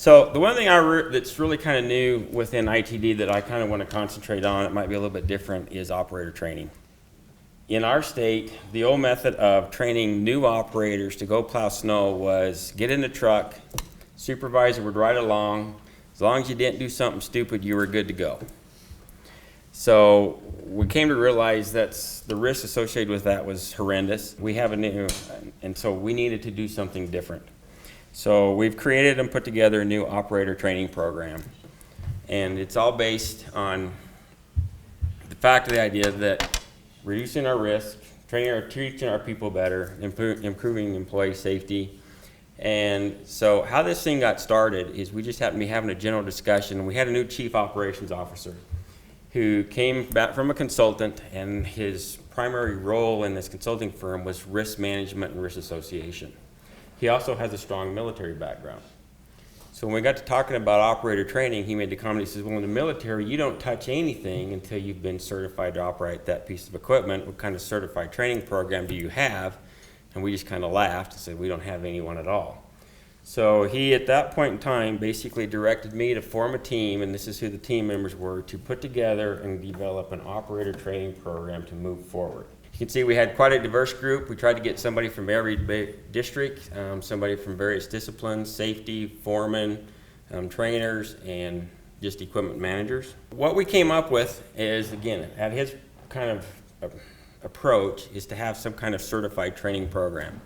So the one thing that's really kind of new within ITD that I kind of want to concentrate on, it might be a little bit different, is operator training. In our state, the old method of training new operators to go plow snow was get in the truck, supervisor would ride along. As long as you didn't do something stupid, you were good to go. So we came to realize that the risk associated with that was horrendous. And so we needed to do something different. So we've created and put together a new operator training program. And it's all based on the fact of the idea that reducing our risk, treating our people better, improving employee safety. And so how this thing got started is we just happened to be having a general discussion. We had a new chief operations officer who came back from a consultant, and his primary role in this consulting firm was risk management and risk association. He also has a strong military background. So when we got to talking about operator training, he made the comment, he says, well, in the military, you don't touch anything until you've been certified to operate that piece of equipment. What kind of certified training program do you have? And we just kind of laughed and said, we don't have anyone at all. So he, at that point in time, basically directed me to form a team, and this is who the team members were, to put together and develop an operator training program to move forward. You can see we had quite a diverse group. We tried to get somebody from every district, somebody from various disciplines, safety, foremen, trainers, and just equipment managers. What we came up with is, again, at his kind of approach, is to have some kind of certified training program.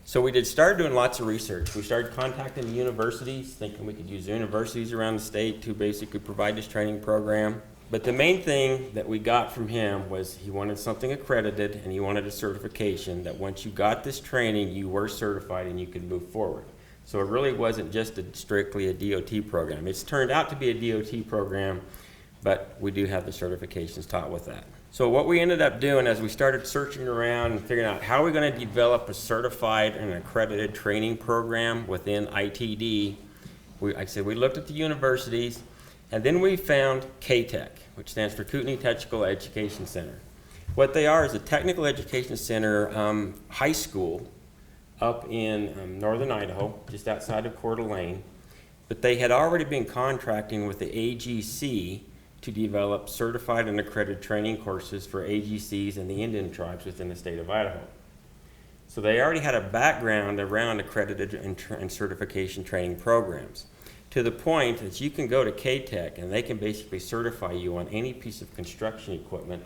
So we started doing lots of research. We started contacting universities, thinking we could use universities around the state to basically provide this training program. But the main thing that we got from him was he wanted something accredited, and he wanted a certification that once you got this training, you were certified and you could move forward. So it really wasn't just strictly a DOT program. It's turned out to be a DOT program, but we do have the certifications taught with that. So what we ended up doing as we started searching around and figuring out how we're going to develop a certified and accredited training program within ITD, like I said, we looked at the universities, and then we found KTEC, which stands for Kootenai Technical Education Center. What they are is a technical education center high school up in northern Idaho, just outside of Coeur d'Alene. But they had already been contracting with the AGC to develop certified and accredited training courses for AGCs and the Indian tribes within the state of Idaho. So they already had a background around accredited and certification training programs, to the point that you can go to KTEC and they can basically certify you on any piece of construction equipment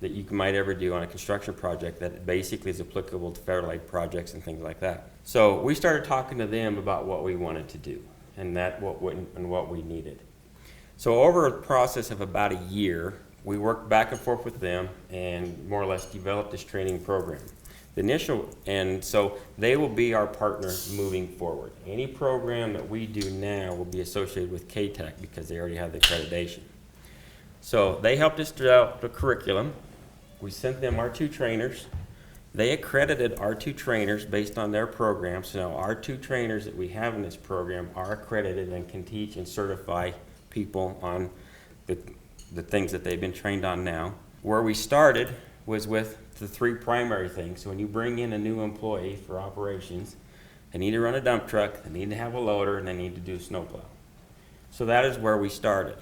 that you might ever do on a construction project that basically is applicable to federal aid projects and things like that. So we started talking to them about what we wanted to do and what we needed. So over a process of about a year, we worked back and forth with them and more or less developed this training program. And so they will be our partner moving forward. Any program that we do now will be associated with KTEC because they already have the accreditation. So they helped us develop the curriculum. We sent them our 2 trainers. They accredited our 2 trainers based on their program. So now our 2 trainers that we have in this program are accredited and can teach and certify people on the things that they've been trained on now. Where we started was with the 3 primary things. So when you bring in a new employee for operations, they need to run a dump truck, they need to have a loader, and they need to do snowplow. So that is where we started.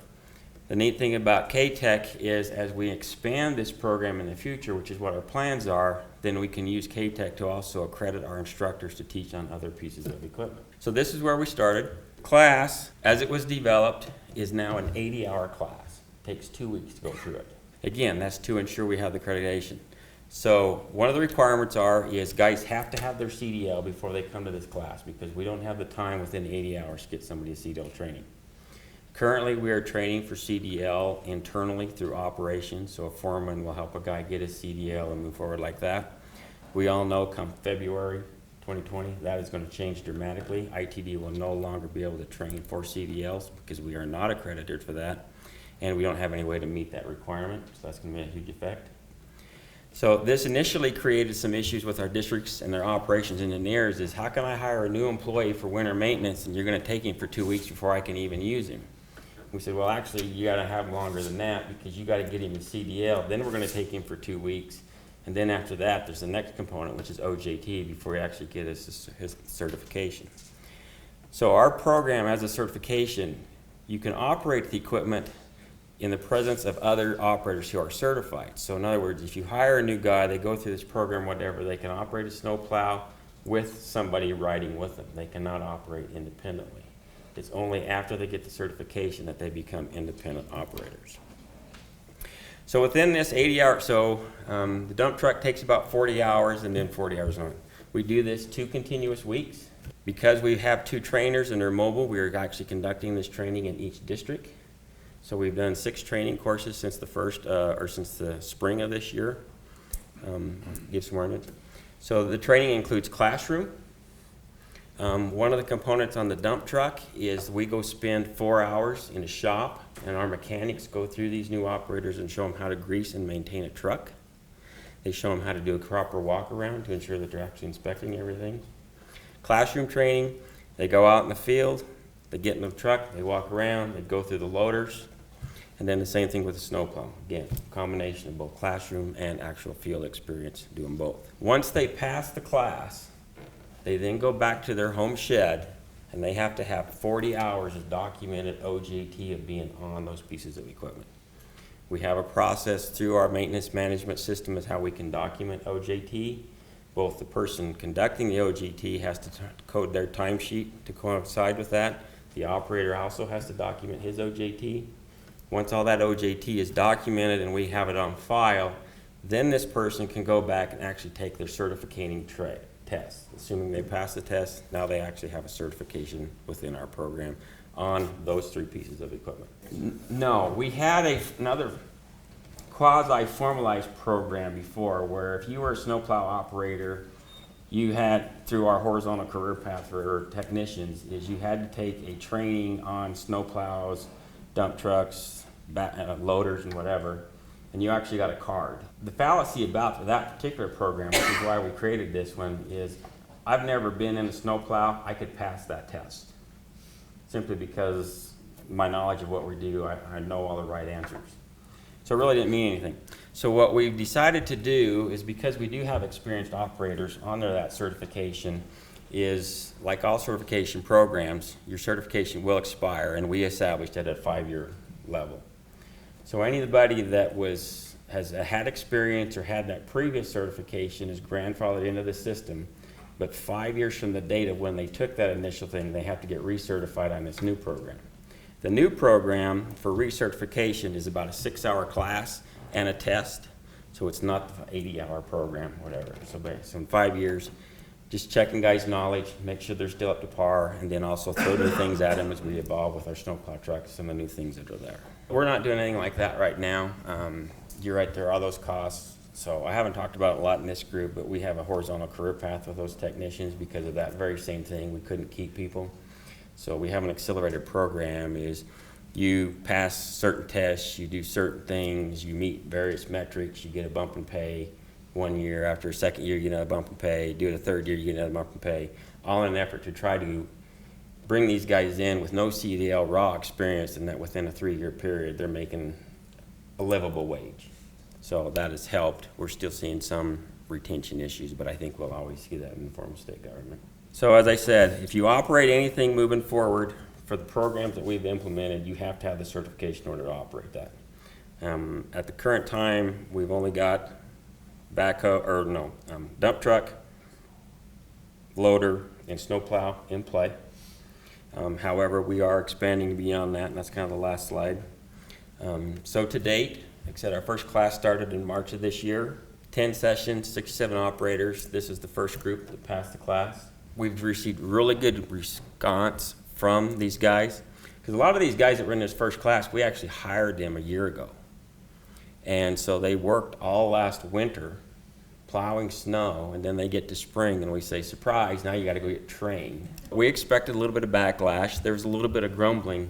The neat thing about KTEC is as we expand this program in the future, which is what our plans are, then we can use KTEC to also accredit our instructors to teach on other pieces of equipment. So this is where we started. Class, as it was developed, is now an 80-hour class. It takes 2 weeks to go through it. Again, that's to ensure we have the accreditation. So one of the requirements is guys have to have their CDL before they come to this class because we don't have the time within 80 hours to get somebody a CDL training. Currently, we are training for CDL internally through operations, so a foreman will help a guy get his CDL and move forward like that. We all know come February 2020, that is going to change dramatically. ITD will no longer be able to train for CDLs because we are not accredited for that, and we don't have any way to meet that requirement, so that's going to be a huge effect. So this initially created some issues with our districts and their operations engineers is how can I hire a new employee for winter maintenance and you're going to take him for 2 weeks before I can even use him? We said, well, actually, you got to have him longer than that because you got to get him a CDL. Then we're going to take him for 2 weeks. And then after that, there's the next component, which is OJT, before he actually gets his certification. So our program has a certification. You can operate the equipment in the presence of other operators who are certified. So in other words, if you hire a new guy, they go through this program, whatever, they can operate a snowplow with somebody riding with them. They cannot operate independently. It's only after they get the certification that they become independent operators. So within this 80 hours, the dump truck takes about 40 hours and then 40 hours on. We do this 2 continuous weeks. Because we have 2 trainers and they're mobile, we are actually conducting this training in each district. So we've done 6 training courses since since the spring of this year. Give some more on it. So the training includes classroom. One of the components on the dump truck is we go spend 4 hours in a shop, and our mechanics go through these new operators and show them how to grease and maintain a truck. They show them how to do a proper walk around to ensure that they're actually inspecting everything. Classroom training, they go out in the field, they get in the truck, they walk around, they go through the loaders, and then the same thing with the snowplow. Again, combination of both classroom and actual field experience, doing both. Once they pass the class, they then go back to their home shed, and they have to have 40 hours of documented OJT of being on those pieces of equipment. We have a process through our maintenance management system is how we can document OJT. Both the person conducting the OJT has to code their timesheet to coincide with that. The operator also has to document his OJT. Once all that OJT is documented and we have it on file, then this person can go back and actually take their certificating test. Assuming they pass the test, now they actually have a certification within our program on those 3 pieces of equipment. No, we had another quasi-formalized program before where if you were a snowplow operator, you had, through our horizontal career path for technicians, is you had to take a training on snowplows, dump trucks, loaders and whatever, and you actually got a card. The fallacy about that particular program, which is why we created this one, is I've never been in a snowplow, I could pass that test. Simply because my knowledge of what we do, I know all the right answers. So it really didn't mean anything. So what we've decided to do is, because we do have experienced operators under that certification, is like all certification programs, your certification will expire, and we established it at a 5-year level. So anybody that has had experience or had that previous certification is grandfathered into the system, but 5 years from the date of when they took that initial thing, they have to get recertified on this new program. The new program for recertification is about a 6-hour class and a test, so it's not the 80-hour program, whatever. So in 5 years, just checking guys' knowledge, make sure they're still up to par, and then also throw new things at them as we evolve with our snowplow trucks and the new things that are there. We're not doing anything like that right now. You're right, there are those costs. So I haven't talked about it a lot in this group, but we have a horizontal career path with those technicians because of that very same thing. We couldn't keep people. So we have an accelerated program is you pass certain tests, you do certain things, you meet various metrics, you get a bump in pay 1 year. After a 2nd year, you get another bump in pay. Do it a 3rd year, you get another bump in pay. All in an effort to try to bring these guys in with no CDL raw experience, and that within a 3-year period, they're making a livable wage. So that has helped. We're still seeing some retention issues, but I think we'll always see that in the form of state government. So as I said, if you operate anything moving forward for the programs that we've implemented, you have to have the certification in order to operate that. At the current time, we've only got dump truck, loader, and snowplow in play. However, we are expanding beyond that, and that's kind of the last slide. So to date, like I said, our first class started in March of this year. 10 sessions, 67 operators. This is the first group that passed the class. We've received really good response from these guys, because a lot of these guys that were in this first class, we actually hired them a year ago. And so they worked all last winter plowing snow, and then they get to spring and we say, surprise, now you got to go get trained. We expected a little bit of backlash. There was a little bit of grumbling,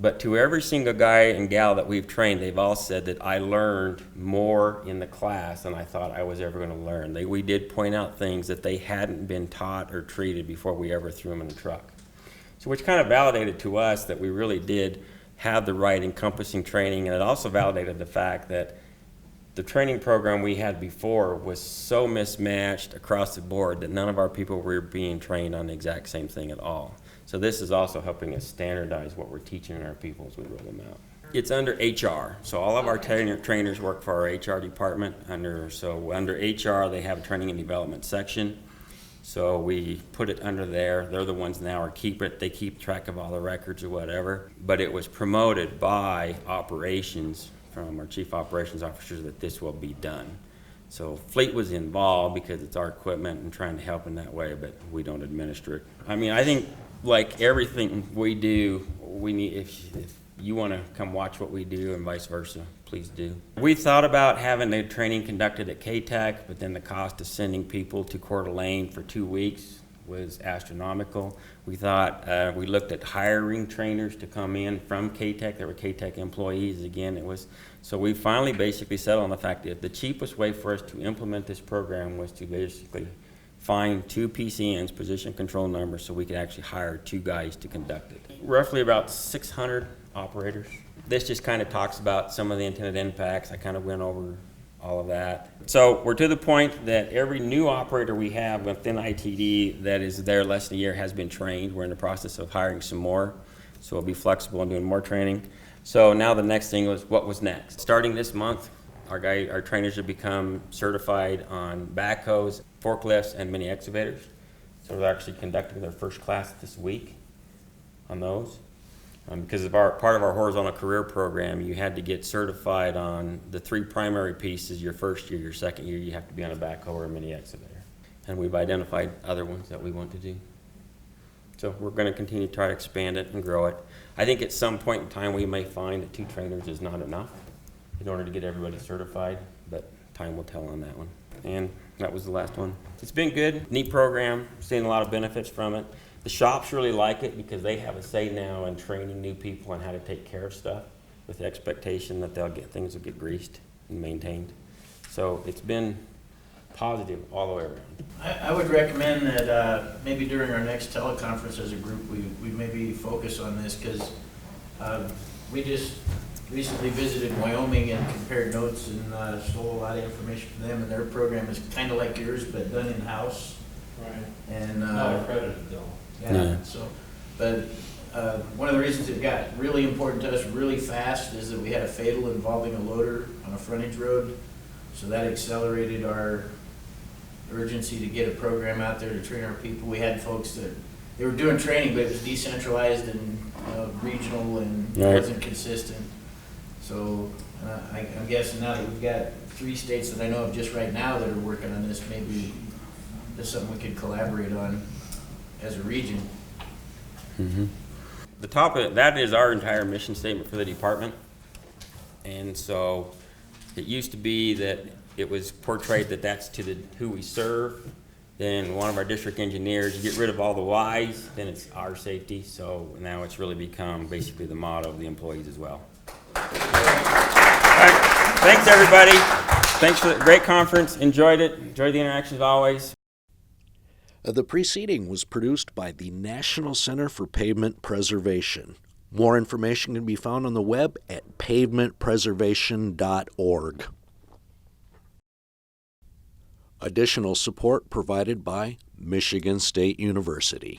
but to every single guy and gal that we've trained, they've all said that I learned more in the class than I thought I was ever going to learn. We did point out things that they hadn't been taught or treated before we ever threw them in the truck. So which kind of validated to us that we really did have the right encompassing training, and it also validated the fact that the training program we had before was so mismatched across the board that none of our people were being trained on the exact same thing at all. So this is also helping us standardize what we're teaching our people as we roll them out. It's under HR, so all of our trainers work for our HR department. Under HR, they have a training and development section. So we put it under there. They're the ones now they keep track of all the records or whatever. But it was promoted by operations from our chief operations officers that this will be done. So Fleet was involved because it's our equipment and trying to help in that way, but we don't administer it. I mean, I think like everything we do, we need, if you want to come watch what we do and vice versa, please do. We thought about having the training conducted at KTAC, but then the cost of sending people to Coeur d'Alene for 2 weeks was astronomical. We thought, we looked at hiring trainers to come in from KTAC. There were KTAC employees. Again, so we finally basically settled on the fact that the cheapest way for us to implement this program was to basically find 2 PCNs, position control numbers, so we could actually hire 2 guys to conduct it. Roughly about 600 operators. This just kind of talks about some of the intended impacts. I kind of went over all of that. So we're to the point that every new operator we have within ITD that is there less than a year has been trained. We're in the process of hiring some more, so we'll be flexible and doing more training. So now the next thing was, what was next? Starting this month, our trainers have become certified on backhoes, forklifts, and mini excavators. So they're actually conducting their first class this week on those. Because of part of our horizontal career program, you had to get certified on the 3 primary pieces. Your first year, your second year, you have to be on a backhoe or a mini excavator. And we've identified other ones that we want to do. So we're going to continue to try to expand it and grow it. I think at some point in time we may find that 2 trainers is not enough in order to get everybody certified, but time will tell on that one. And that was the last one. It's been good, neat program, seeing a lot of benefits from it. The shops really like it because they have a say now in training new people on how to take care of stuff with the expectation that things will get greased and maintained. So it's been positive all the way around. I would recommend that maybe during our next teleconference as a group, we maybe focus on this, because we just recently visited Wyoming and compared notes and stole a lot of information from them, and their program is kind of like yours but done in-house. Right. And not accredited though. Yeah. So, but one of the reasons it got really important to us really fast is that we had a fatal involving a loader on a frontage road. So that accelerated our urgency to get a program out there to train our people. We had folks that they were doing training, but it was decentralized and regional, and it wasn't consistent. So I'm guessing now that we've got 3 states that I know of just right now that are working on this, maybe there's something we could collaborate on as a region. Mm-hmm. The top of it, that is our entire mission statement for the department. And so it used to be that it was portrayed that that's to who we serve. Then one of our district engineers, you get rid of all the whys, then it's our safety. So now it's really become basically the motto of the employees as well. All right. Thanks, everybody. Thanks for the great conference. Enjoyed it. Enjoyed the interactions as always. The preceding was produced by the National Center for Pavement Preservation. More information can be found on the web at pavementpreservation.org. Additional support provided by Michigan State University.